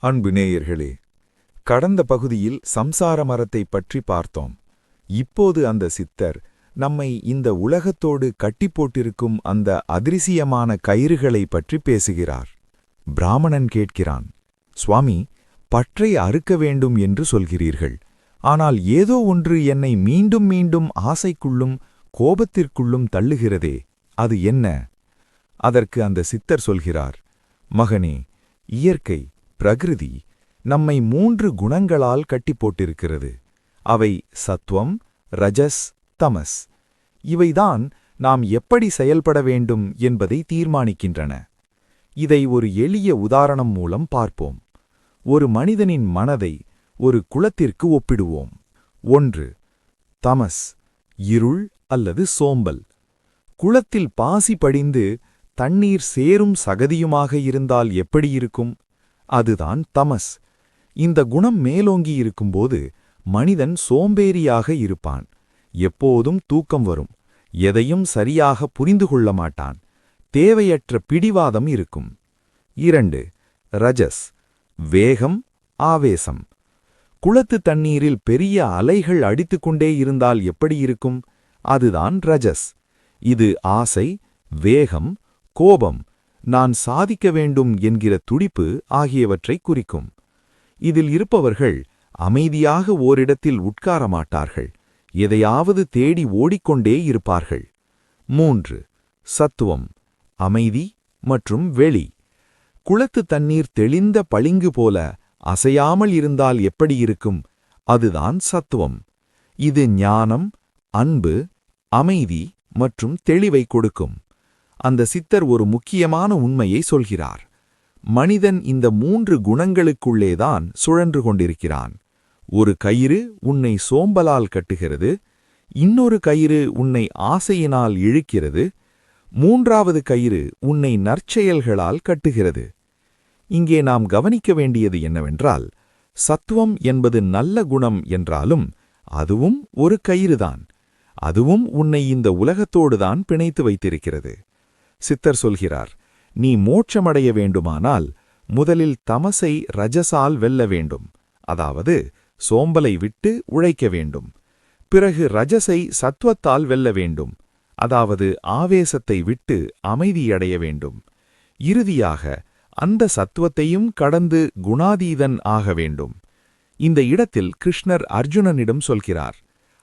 அன்பு நேயர்களே, கடந்த பகுதியில் சம்சார மரத்தை பற்றி பார்த்தோம். இப்போது அந்த சித்தர் நம்மை இந்த உலகத்தோடு கட்டி போட்டிருக்கும் அந்த அதிசயமான கயிறுகளை பற்றி பேசுகிறார். பிராமணன் கேட்கிறான், சுவாமி, பற்றை அறுக்க வேண்டும் என்று சொல்கிறீர்கள். ஆனால் ஏதோ ஒன்று என்னை மீண்டும் மீண்டும் ஆசைக்குள்ளும் கோபத்திற்குள்ளும் தள்ளுகிறதே, அது என்ன? அதற்கு அந்த சித்தர் சொல்கிறார், மகனே, இயற்கை பிரகிருதி நம்மை 3 குணங்களால் கட்டி போட்டிருக்கிறது. அவை சத்வம், ரஜஸ், தமஸ். இவைதான் நாம் எப்படி செயல்பட வேண்டும் என்பதை தீர்மானிக்கின்றன. இதை ஒரு எளிய உதாரணம் மூலம் பார்ப்போம். ஒரு மனிதனின் மனதை ஒரு குளத்திற்கு ஒப்பிடுவோம். 1. தமஸ், இருள் அல்லது சோம்பல். குளத்தில் பாசி படிந்து தண்ணீர் சேரும் சகதியுமாக இருந்தால் எப்படி இருக்கும்? அதுதான் தமஸ். இந்த குணம் மேலோங்கி இருக்கும்போது மனிதன் சோம்பேறியாக இருப்பான். எப்போதும் தூக்கம் வரும். எதையும் சரியாக புரிந்து கொள்ள மாட்டான். தேவையற்ற பிடிவாதம் இருக்கும். 2. ரஜஸ், வேகம், ஆவேசம். குளத்து தண்ணீரில் பெரிய அலைகள் அடித்துக்கொண்டே இருந்தால் எப்படி இருக்கும்? அதுதான் ரஜஸ். இது ஆசை, வேகம், கோபம், நான் சாதிக்க வேண்டும் என்கிற துடிப்பு ஆகியவற்றை குறிக்கும். இதில் இருப்பவர்கள் அமைதியாக ஓரிடத்தில் உட்கார மாட்டார்கள். எதையாவது தேடி ஓடிக்கொண்டே இருப்பார்கள். 3. சத்துவம், அமைதி மற்றும் வெளி. குளத்து தண்ணீர் தெளிந்த பளிங்கு போல அசையாமல் இருந்தால் எப்படி இருக்கும்? அதுதான் சத்துவம். இது ஞானம், அன்பு, அமைதி மற்றும் தெளிவை கொடுக்கும். அந்த சித்தர் ஒரு முக்கியமான உண்மையை சொல்கிறார். மனிதன் இந்த 3 குணங்களுக்குள்ளேதான் சுழன்று கொண்டிருக்கிறான். ஒரு கயிறு உன்னை சோம்பலால் கட்டுகிறது, இன்னொரு கயிறு உன்னை ஆசையினால் இழுக்கிறது, 3வது கயிறு உன்னை நற்செயல்களால் கட்டுகிறது. இங்கே நாம் கவனிக்க வேண்டியது என்னவென்றால், சத்துவம் என்பது நல்ல குணம் என்றாலும் அதுவும் ஒரு கயிறுதான். அதுவும் உன்னை இந்த உலகத்தோடுதான் பிணைத்து வைத்திருக்கிறது. சித்தர் சொல்கிறார், நீ மோட்சமடைய வேண்டுமானால் முதலில் தமசை ரஜசால் வெல்ல வேண்டும். அதாவது சோம்பலை விட்டு உழைக்க வேண்டும். பிறகு ரஜசை சத்வத்தால் வெல்ல வேண்டும். அதாவது ஆவேசத்தை விட்டு அமைதியடைய வேண்டும். இறுதியாக அந்த சத்துவத்தையும் கடந்து குணாதீதன் ஆக வேண்டும். இந்த இடத்தில் கிருஷ்ணர் அர்ஜுனனிடம் சொல்கிறார்,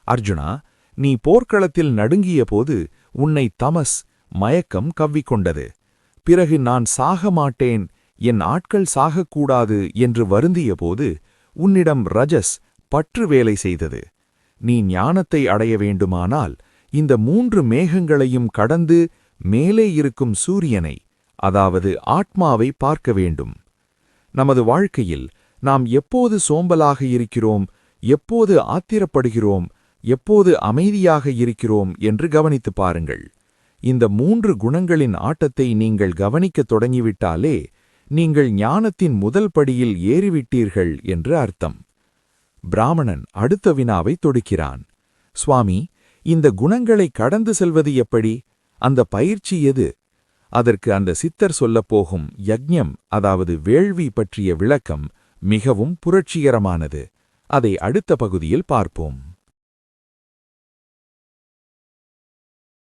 அர்ஜுனா, நீ போர்க்களத்தில் நடுங்கிய போது உன்னை தமஸ் மயக்கம் கவ்விக்கொண்டது. பிறகு நான் சாக மாட்டேன், என் ஆட்கள் சாகக்கூடாது என்று வருந்தியபோது உன்னிடம் ரஜஸ் பற்று வேலை செய்தது. நீ ஞானத்தை அடைய வேண்டுமானால் இந்த 3 மேகங்களையும் கடந்து மேலே இருக்கும் சூரியனை, அதாவது ஆத்மாவை பார்க்க வேண்டும். நமது வாழ்க்கையில் நாம் எப்போது சோம்பலாக இருக்கிறோம், எப்போது ஆத்திரப்படுகிறோம், எப்போது அமைதியாக இருக்கிறோம் என்று கவனித்துப் பாருங்கள். இந்த 3 குணங்களின் ஆட்டத்தை நீங்கள் கவனிக்கத் தொடங்கிவிட்டாலே நீங்கள் ஞானத்தின் முதல் படியில் ஏறிவிட்டீர்கள் என்று அர்த்தம். பிராமணன் அடுத்த வினாவை தொடுக்கிறான். சுவாமி, இந்த குணங்களை கடந்து செல்வது எப்படி? அந்த பயிற்சி எது? அதற்கு அந்த சித்தர் சொல்லப்போகும் யக்ஞம், அதாவது வேள்வி பற்றிய விளக்கம் மிகவும் புரட்சிகரமானது. அதை அடுத்த பகுதியில் பார்ப்போம்.